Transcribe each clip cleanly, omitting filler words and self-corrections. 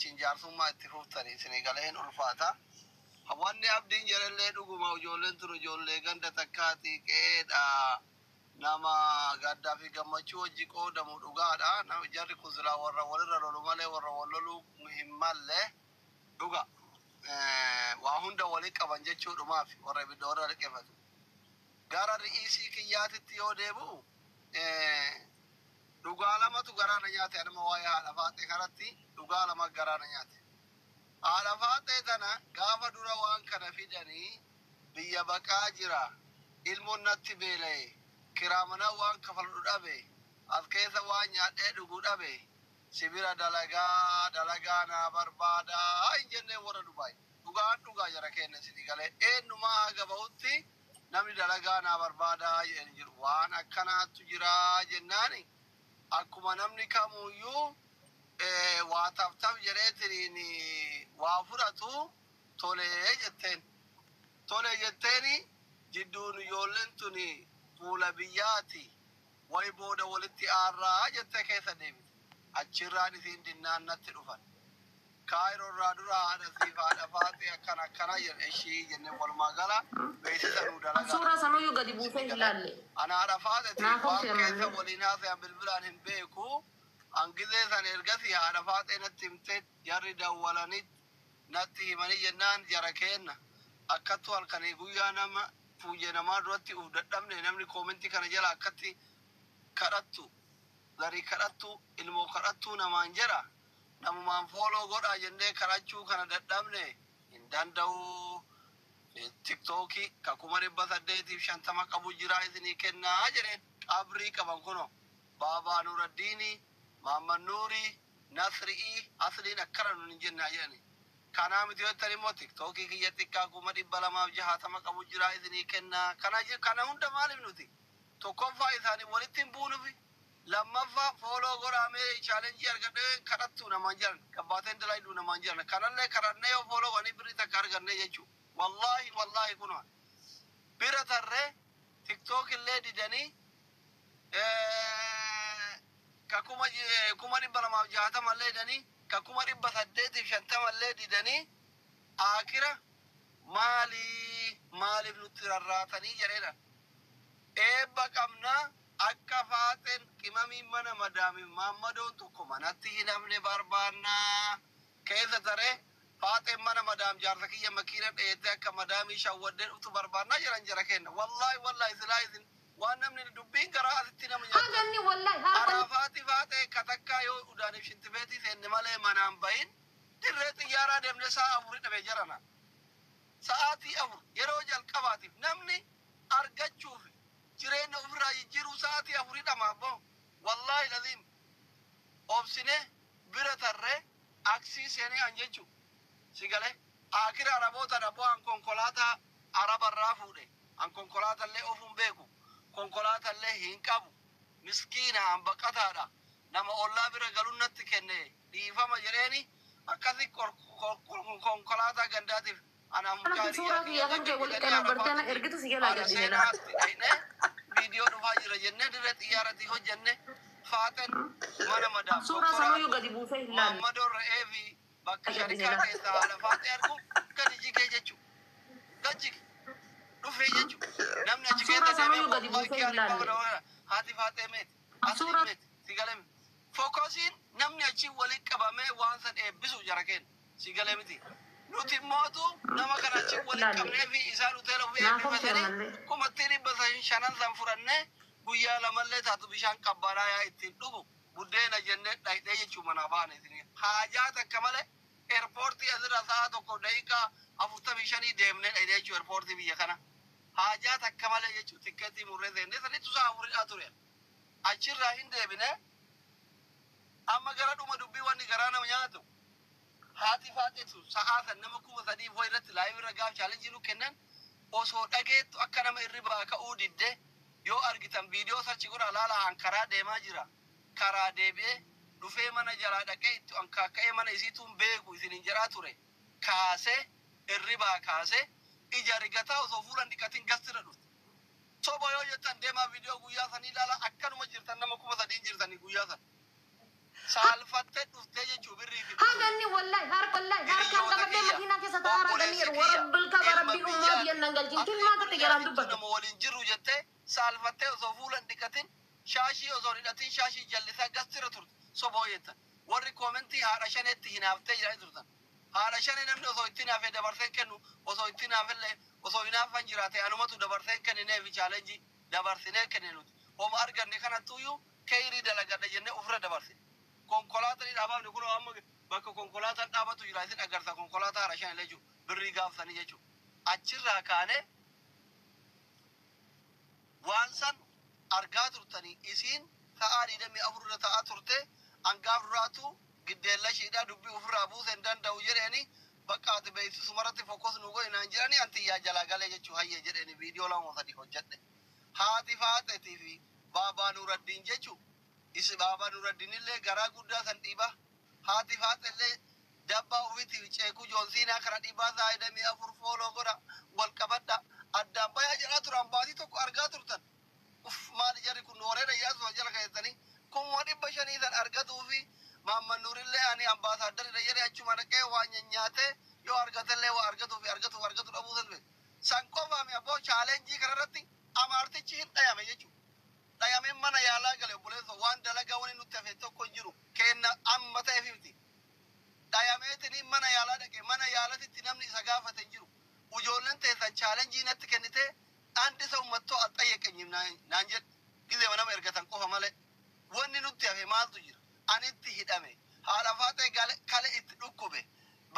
achiin jaarsummaa itti fuuftanii isinii galeen ulfaata. Wanni abdiin jedhallee dhuguma ijoolleen turu ijoollee ganda takkaatii qeedha nama gaddaa fi gammachuu hojii qoodamu dhugaadha. Nama jarri kun silaa warra walirra lolu malee warra wal loluu hin malle dhuga. Waa hunda walii qaban jechuudhumaaf warra ibidda warra liqeeffatu. Gara ri'isii kiyyaatitti yoo deebi'u dhugaa lamatu garaana nyaate anuma waa'ee haadha faaxee kanatti dhugaa lama garaana nyaate. Haadha faaxee tana gaafa dura waan kana fidanii biyya baqaa jira ilmoon natti beela'e kiraa manaa waan kafalu dhabe as keessa waan nyaadhee dhuguu dhabe sibira dalagaa naa barbaada hin jennee warra Dubaay dhugaa jara kenna sidii galee eenyumaa haga bahutti namni dalagaa naa barbaada jedhanii jiru waan akkanaatu jira jennaani akkuma namni kamuyyuu waa taftaaf jedheetiin waa fudhatu tolee jetteeni jidduun ijoolleen tuni fuula biyyaati way booda walitti aarraa jettee keessa deebite achirraan isiin dinnaan natti dhufan kaayirorraa dura haadha faaxee akkana jedhe ishii jennee walumaa gala beeksisa nuu dalagaa suuraa sanuyyuu gadi buufee ilaalle ana haadha faaxeeti waan keessa waliin haasa'an bilbilaan hin beeku angizee san ergasi haadha faaxee natti himte jarri dawwalanit natti himanii jennaan jara kenna akkattu halkanii guyyaa nama fuuje namaa duratti uf dadhabne namni koomentii kana jala akkatti kadhattu garii kadhattu ilmoo kadhattu namaan jira namumaan fooloo godhaa jennee kadhachuu kana dadhabne hin danda'u. TikTokii ka 850 qabu jira isinii kennaa jedheen qabrii qaban kuno Baabaa Nuraddiini Maamman Nuurii Nasri'ii asliin akkana nun hin jennaa jedhani kanaa miti jettan immoo TikTokii kiyya xiqqaa 260 qabu jira isinii kennaa kana hunda maaliif nuti tokkoffaa isaanii walitti hin buunufi lammaffaa fooloo godhamee chaalenjii argadhee kadhattu namaan jiran gabbaateen dalayduu namaan jiran kanallee kadhannee yoo fooloo wanii birrii takka arganne jechuu wallahi kunoo bira tarree TikTok illee didanii ka 260 illee didanii ka 850 illee didanii akira maaliif nutti rarraatanii jedheedha eebba qabnaa akka faaxeen qimamii mana madaami maammadoon tokko manatti hidhamne barbaannaa keessa taree faaxeen mana madaam jaarsa kiyya makiina dheete akka madaamii shawwaddee dhuftu barbaannaa jiran jara kenna wallahi silaa isin waan namni dubbiin garaa asitti nama nyaata araafaati faaxee katakkaa yoo udaaniif shintibeetii seenne malee manaan bahin dirree xiyyaaraa deemne sa'a 4 dhabee jarana sa'aatii 4 yeroo jalqabaatiif namni argachuuf jireenya ofirraa jijjiiruu sa'aatii 4 dhamaaboo wallahi laziim obsine bira tarree aksii seenee anjechuu sigale akira araboota dhaboo an konkolaataa arabarraa fuudhe an konkolaatallee ofuun beeku konkolaatallee hin qabu miskiina an baqataadha nama ollaa bira galuun natti kenne dhiifama jedheeni akkasi konkolaataa gandaatiif ana mucaa suuraa kiyya kan jee walitti kana bartana ergitu si jala gadhiisena video dhufaa jira jennee dirree xiyyaaratti hojjenne faaxeen mana madaam suuraa sanuyyuu gadi buufee ilaalle Muhammadoo re'ee fi bakka sharikaa keessa haala faaxee argu gadi jigee jechuu gajjige dhufee jechuu namni achi keessa deemee haati faaxee meeti asii meeti sigalee fookosiin namni achi waliin qabamee waan san eebbisu jara kenna sigalee miti nuti mootu nama kana achi waliin qabnee fi isaan hoteela ofii eebbifatanii kumatti 500 san furannee guyyaa lamallee taatu bishaan qabbanaa yaa ittiin dhugu buddeena jennee dhayidhee jechuu manaa baane isinii haajaa takka malee eerpoortii asirra sa'a tokko daqiiqaa 45 deemnee dhayidhee jechuu eerpoortii biyya kana haajaa takka malee jechuu tikkeettii murree seennee sanitti sa'a 4 ture achirraa hin deebine amma gara dhuma dubbii wanni garaa nama nyaatu haati faaxeetu sa'aa san nama 3,000 foo irratti laayivii gaaf chaalenjii nu kennan osoo dhageettu akka nama irribaa ka'uu didde yoo argitan viidiyoo sarchi godha laalaa karaa deemaa jira karaa deebi'ee dhufee mana jalaa dhaqee itti ankaaka'ee mana isiituun beeku isinin jedhaa ture kaasee irribaa kaasee ija rigataa osoo fuulan dhiqatiin gastira dhufte soba yoo jettan deemaa viidiyoo guyyaa sanii laala akkanuma jirtan nama 3,000 jirtanii guyyaa san saalfattee dhuftee jechuu birrii fi haganni wallahi Bara gani warabbil ka barabbi umma diyan nangal jinkin ma ta tigaran dubbat. Nama walin jiru jette salfatte oso fulan dikatin shashi oso ridatin shashi jallisa gastira turte soboyeta. Warri commenti haara shanetti hinafte jira turtan. Haara shane namni oso ittina fe dabarsen kennu oso ittina felle oso hinafan jirate anumatu dabarsen kennine fi challenge dabarsine kennenu. Hom arganne kanatuyu kayri dalagada jenne ufra dabarsin. Konkolaataan dhaabaa ni kun amma bakka konkolaataan dhaabatu jira isin agarta konkolaataa harashaan illee jiru birrii gaafsanii jechuudha. Achirraa kaanee waan san argaa turtanii isiin ta'aa 24 ta'aa turte hangaaf duraatu giddeella shiidhaa dubbii ofirraa buusee hin danda'u jedheeni bakka ati beeksisu maratti fokkos nu go'i naan jedhani anti yaa jalaa galee jechuu hayya jedheeni viidiyoo lama sadii hojjedhe. Haati faaxeetii fi baabaa Nuuraddiin jechuudha. Isi baabaa Nuuraddiin illee garaa guddaa san dhiibaa. Haati faaxellee dabbaa uffiti ceekuu joonsiinaa kana dhiibaa saayidamii afur fooloo godha wal qabadha addaan bayaa jedhaa turan baatii tokko argaa turtan. Maali jarri kun nooreedha yaasuma jala keessanii kun 500 san argatuu fi Maamman Nuurillee ani ambaasaaddariidha jedhee achuma dhaqee waa nyaatee yoo argatellee waa argatu dhabuu san san qofaami abboo chaalenjii kanarratti amaartichi hin dhayame jechuudha. Dhayameen mana yaalaa gale buleessa waan dalagaa wani nutti hafe tokko hin jiru kenna amma ta'eef miti. Dhayameetini mana yaalaa dhaqe mana yaalatitti namni isa gaafate hin jiru. Ijoolleen teessan chaalenjii natti kennitee andi isa ummattoo axxayyeqeenyiif naan jedhe gizee nama ergatan qofa malee wanni nutti hafe maaltu jira. Anitti hidhame haadha faaxee kale itti dhukkube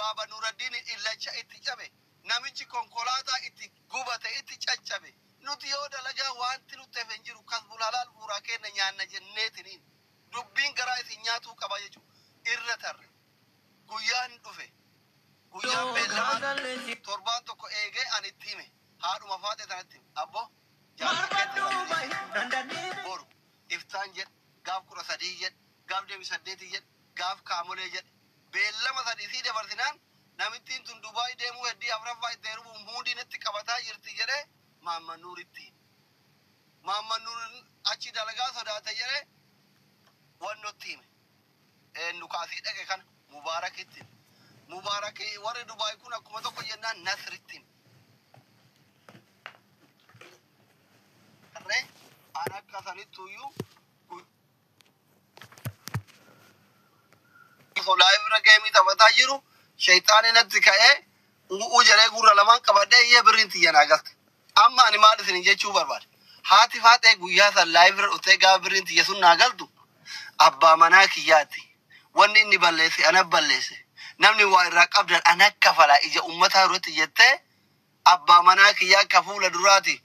baaba Nuuraddiin illacha itti cabe namichi konkolaataa itti gubate itti caccabe. Nuti yoo dalagaa wanti nutti hafe hin jiru kas bulalaal fuuraa kenna nyaanna jenneetiniin dubbiin garaa isin nyaatuu qaba jechuudha. Irra tarre guyyaan dhufe guyyaan beellamaa torbaan tokko eegee ani itti hime haadhuma faaxee sanatti abbo jaallatee boru iftaan jedhe gaaf 13 jedhe gaaf 28 jedhe gaaf kaamolee jedhe beellama sadii sii dabarsinaan namittiin tun Dubaay deemuu heddii afraffaa itti heerumuu muudiin itti qabataa jirti jedhee Maamman Nuuritti. Maamman Nuur achi dalagaa sodaate jedhee wannotti hime. Nu kaasii dhaqe kana Mubaarakitti. Mubaarakii warri Dubaay kun akkuma tokko jennaan Nasritti. Harree an akka sanittuyyuu laayivira geemii taphataa jiru shayxaanii natti ka'ee u'uu jedhee gurra lamaan qabadhee iyyee birriin xiyyanaa galte. Amma ani maal isin jechuu barbaade. Haati faaxee guyyaa san laayivira dhuftee gaafa birriin xiyya sun naa galtu abbaa manaa kiyyaatti. Wanni inni balleesse ana balleesse. Namni waa irraa qabdan ana kafala ija ummataa irratti jettee abbaa manaa kiyyaa akka fuula duraati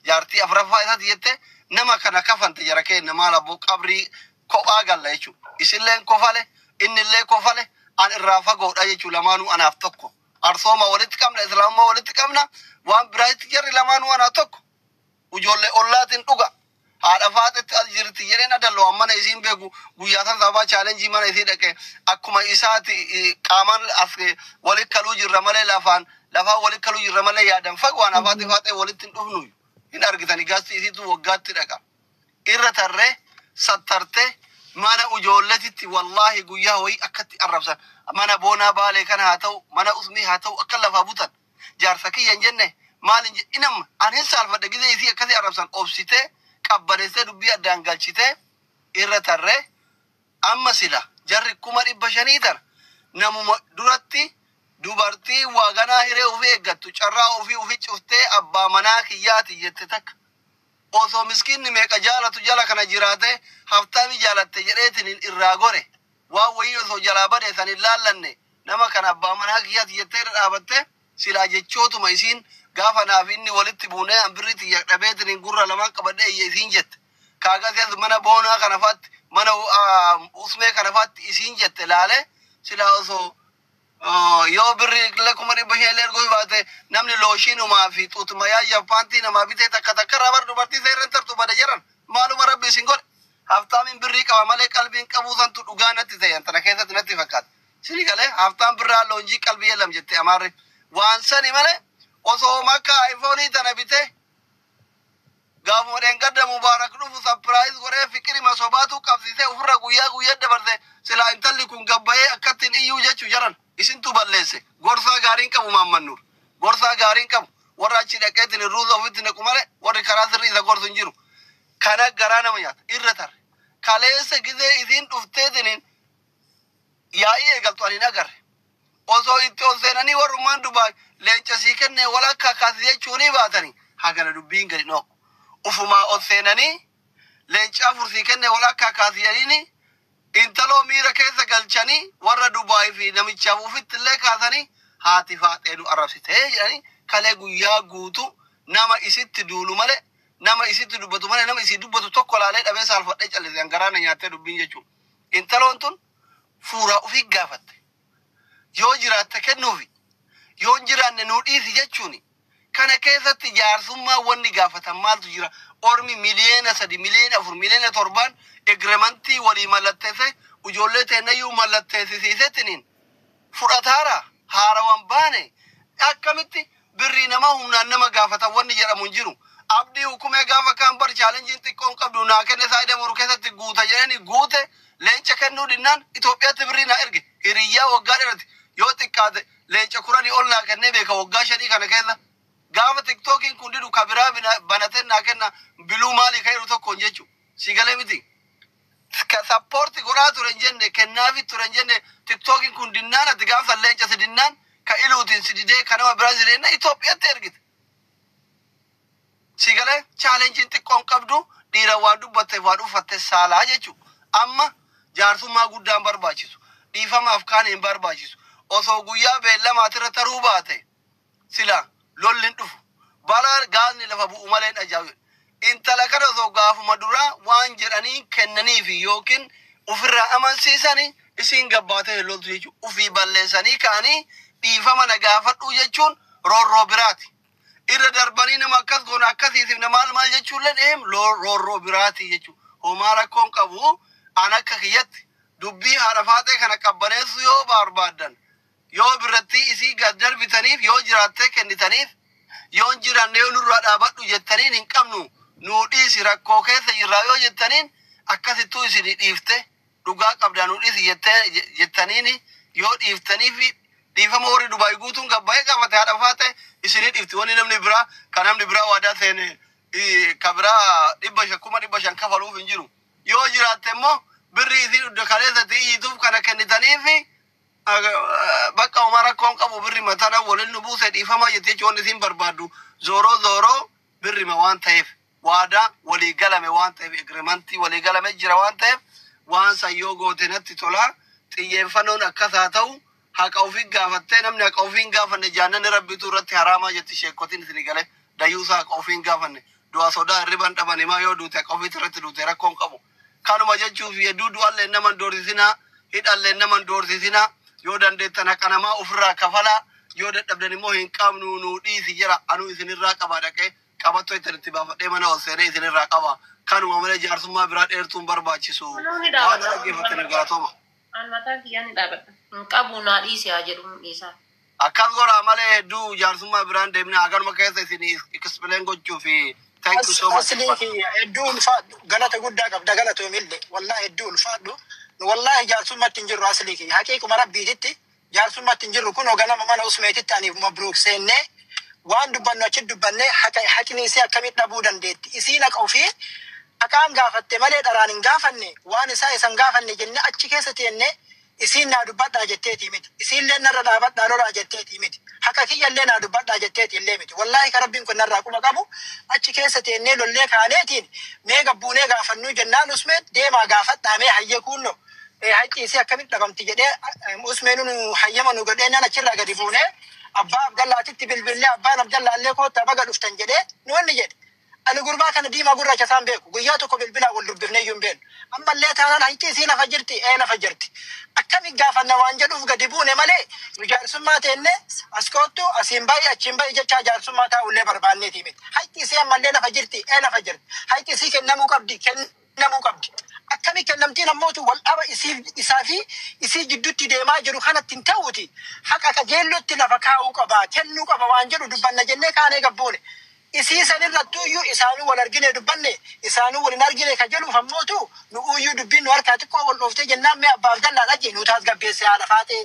jaartii afraffaa isaati jettee nama kana kafante jara kenna maal abboo qabrii kophaa galla jechuudha. Isilleen kofale innillee kofale an irraa fagoodha jechuudha lamaanuu anaaf tokko. Arsooma walitti qabna islaamummaa walitti qabna waan biraatti jarri lamaanuu anaaf tokko. Ijoollee ollaatiin dhuga. Haadha faaxetti as jirti jedheen adalloo mana isiin beeku guyyaa san sababa chaalenjii mana isii dhaqe akkuma isaati qaamaan as walitti kaluu jirra malee lafaan walitti kaluu jirra malee yaadan fagwaan afaati faaxee walitti hin dhufnu hin argitani gaasti isiitu waggaatti dhaqa. Irra tarree sattartee mana ijoolleetitti wallaahi guyyaa wayii akkatti arrabsan mana boonaa baalee kana haa ta'u mana usmii haa ta'u akka lafaa butan jaarsa kiyyan jenne maalin inam anin saalfadhe gizee isii akkasii arrabsan obsitee qabbaneessee dubbii addaan galchitee irra tarree amma sila jarri 500 tana namuma duratti dubartii waaganaa hiree ofii eeggattu carraa ofii cuftee abbaa manaa kiyyaati jette takka osoo miskiinni meeqa jaalatu jala kana jiraate haftaami jaalatte jedheetiin irraa gore waan wayii osoo jalaa badeessan hin laallanne nama kana abbaa manaa kiyyaati jettee irra dhaabatte silaa jechootuma isiin gaafa naaf inni walitti buunee ambirriitti dhabeetiin gurra lamaan qabadhee isiin jette kaagasias mana boonaa kana faatti mana usmee kana faatti isiin jette laale silaa osoo yoo birri lakkuma 500 erguu baate namni looshiinumaa fi xuuxumayaa japaantii namaa bitee takka rabar dubartii seerren tartu bada jiran maaluma rabbi isin godhe haftaamin birrii qaba malee qalbiin qabuu santu dhugaa natti ta'an tana keessatti natti fakkaata sini galee haftaan birraa loonjii qalbii yelam jette amaarri waan sani malee osoo makka iPhone tana bitee Gaafa dheengadda mubaarak dhufu sapiraayiz godhee fiqiri masobaatu qabsiisee ofirra guyyaa dabarse silaa intalli kun gabbayee akkattiin iyyuu jechuu jaran isintu balleesse. Gorsaa gaariin qabu maammannuur. Gorsaa gaariin qabu. Warra achi dhaqeetiin irruuza ofitti naqu malee warri karaa sirrii isa gorsu hin jiru. Kana garaa nama nyaata irra tarre. Kaleessa gizee isiin dhufteetiniin yaa'ii eegaltu ani agarre. Osoo itti ol seenanii warrummaan Dubaay leenca sii kennee walakkaa kaasii jechuunii baatanii hagana dubbiin gadi dhooqu. Ufumaa ol seenanii leenca afur sii kennee walakkaa kaasiyanii intaloo miira keessa galchanii warra Dubaay fi namichaaf ufitti illee kaasanii haati faaxeenu arrabsitee jedhanii kalee guyyaa guutuu nama isitti duulu malee nama isitti dubbatu malee nama isii dubbatu tokko laalee dhabee saalfadhee callisee garaana nyaattee dubbiin jechuudha. Intaloon tun fuuraa ofii gaafatte. Yoo jiraatte kennuufi yoo jiraanne nuu dhiisi jechuuni. Kana keessatti jaarsummaa wanni gaafatan maaltu jira? Ormi miliyoona 3, miliyoona 4, miliyoona 7 egreemantii walii mallatteesse ijoollee teennayyuu mallatteessisiisettiniin fudhataara haarawan baane akkamitti birrii nama humnaan nama gaafatan wanni jedhamu hin jiru. Abdii hukumee gaafa kaan bar chaalenjiin xiqqoon qabdu naa kenne saayida muru keessatti guuta jedhanii guute leenca kennuu dinnaan Itoophiyaatti birrii naa erge hiriyyaa waggaa dheerati yoo xiqqaate leenca 10 ol naa kennee beeka waggaa 5 kana keessa. Gaafa TikTokiin kun didu kabiraa banatee naa kenna biluu maalii ka'eeru tokkoon jechuudha. Sigalee miti. Sappoorti godhaa ture jenne kennaafi ture jenne TikTokiin kun dinnaan ati gaafa leenca si dinnaan ka iluutiin si didee ka nama biraa si didee Itoophiyaatti ergite. Sigalee chaalenjiin xiqqoon qabdu dhiira waan dubbatteef waan uffatte saalaa jechuudha. Amma jaarsummaa guddaan barbaachisu. Dhiifamaaf kaan hin barbaachisu. Osoo guyyaa beellamaatirra taruu baate silaa lollin dhufu bala gaasni lafa bu'u malee ajaa'iba. Intala kana osoo gaafuma duraa waan jedhanii kennaniifi yookiin ofirraa amansiisanii isiin gabbaatee loltu jechuudha. Ofii balleessanii ka'anii dhiifama na gaafadhu jechuun roorroo biraati. Irra darbanii nama akkas goona akkasiisiif nama maal jechuullee roorroo biraati jechuudha. Homaa rakkoon qabu an akka kiyyatti dubbii haadha faaxee kana qabbaneessu yoo barbaadan yoo biratti isii gad darbitaniif yoo jiraattee kennitaniif yoo jiraanne yoo nurraa dhaabadhu jettaniin hin qabnu nuu dhiisi rakkoo keessa jirraa yoo jettaniin akkasittuu isin dhiifte dhugaa qabdaa nuu dhiisi jettaniin yoo dhiiftaniif dhiifama warri Dubaay guutuun gabbaa'ee gaafate haadha faaxee isinii dhiifti wanni namni biraa kan namni biraa waadaa seene ka biraa 500 kafaluuf hin jiru. Yoo jiraatte immoo birrii isii dhudda kaleessatti iyyituuf kana kennitaniifi bakka Umar rakkoon qabu birri matana waliin nu buuse dhiifama jettee joon isin barbaaddu zooroo birri ma waan ta'eef waadaa walii galame waan ta'eef agreemantii walii galame jira waan ta'eef waan sayyoo goote natti tola xiyyeeffannoon akkasaa ta'u haqa ofii gaafattee namni haqa ofii gaafanne jaannani rabbitu irratti haraama jetti sheekotiin isin gale dayyuusaa haqa ofii gaafanne du'a sodaa hirriban dhabani maa yoo duute haqa ofii irratti duute rakkoon qabu kanuma jechuuf hedduu du'allee naman doorsisinaa hidhallee naman doorsisinaa yoo dandeettan haqa namaa ofirraa kafalaa yoo dadhabdan immoo hin qabnu nuu dhiisi jira anuu isinirraa qabaa dhaqee qabattoo itti baafadhee mana ol seenee isinirraa qaba kanuma malee jaarsummaa biraa dheertuun barbaachisu waan dhaggeeffattanii galatoma. An mataan kiyyaan ni dhaabadha. Qabu naa dhiisi haa jedhu isaa. Akkas goraa malee hedduu jaarsummaa biraan deemnee haganuma keessa isin explain gochuufi thank you so much. Asli hedduu ulfaadhu galata guddaa qabda galatoomillee wallahi hedduu ulfaadhu. Wallahi jaarsummaatti hin jirru asli kiyya haqiiquma rabbiititti jaarsummaatti hin jirru kun ganama mana usmeetitti aniif mabruuk seennee waan dubbannu achi dubbannee haqni isii akkamitti dhabuu dandeetti isiin haqa ofii haqaan gaafatte malee dharaan hin gaafanne waan isaa isan gaafanne jenne achi keessa teenne isiin naa dubbadhaa jetteetii miti isiillee narra dhaabadhaa lolaa jetteetii miti haqa kiyyallee naa dubbadhaa jetteetii illee miti wallahi ka rabbiin kun narraa quba qabu achi keessa teennee lollee kaaneetiin mee gabbuunee gaafannuu jennaan usmeet deemaa gaafadhaa mee hayya kuunno haqqi isii akkamitti dhabamti jedhee usmeenuun hayyama nu godhee nan achirraa gadi fuunee abbaa Abdallaatitti bilbillee abbaan Abdallaallee koottaa baga dhuftan jedhee nu wanni jedhe. Ani gurbaa kana diimaa gurraacha isaan beeku guyyaa tokko bilbilaa wal dubbifnee iyyuu hin beenu. Ammallee taanaan haqqi isii lafa jirti lafa jirti. Akkamitti gaafanna waan jedhuuf gadi buune malee nu jaarsummaa teenne as koottu asiin baay'ee achiin baay'ee jechaa jaarsummaa taa'ullee barbaanneeti miti. Haqqi isii ammallee lafa jirti lafa jirti. Haqqi isii kennamuu qabdi kennamuu qabdi. Akkamitti kennamtiin ammootu wal dhaba isaa fi isii jidduutti deemaa jiru kanatti hin ta'uuti. Haqa qajeellotti lafa kaa'uu qaba kennuu qaba waan jedhu dubbanna jennee kaanee gabbuune. isii sanirrattuu iyyuu isaanuu wal argine dubbanne isaanuu wal hin argine ka jedhuuf ammootu nu iyyuu dubbiin nu harkaa xiqqoo wal dhooftee jennaan mee abbaaf dallaa dhaqee nu taas gabbeesse haadha faatee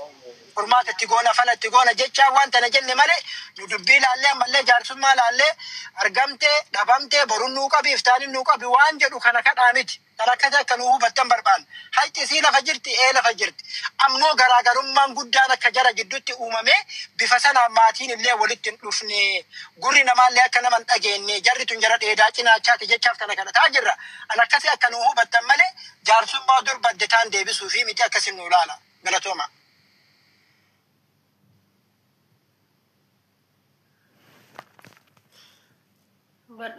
hormaata itti goona fala itti goona jechaa waan tana jenne malee nu dubbii laallee ammallee jaarsummaa laallee argamtee dhabamtee boruun nuu qabi iftaanin nuu qabi waan jedhu kana kadhaa miti kan akkasii akka nuu hubattan barbaan hayti isii lafa jirti lafa jirti ammoo garaagarummaan guddaan akka jara gidduutti uumame bifa sanaan maatiin illee walitti hin dhufne gurri namaallee akka nama hin dhageenye jarri tun jara dheedaa cinaachaati jechaaf kana kadhataa jirra an akkasii akka nuu hubattan malee jaarsummaa dur badde taan deebisuu fi miti akkasii nuu laala galatooma. But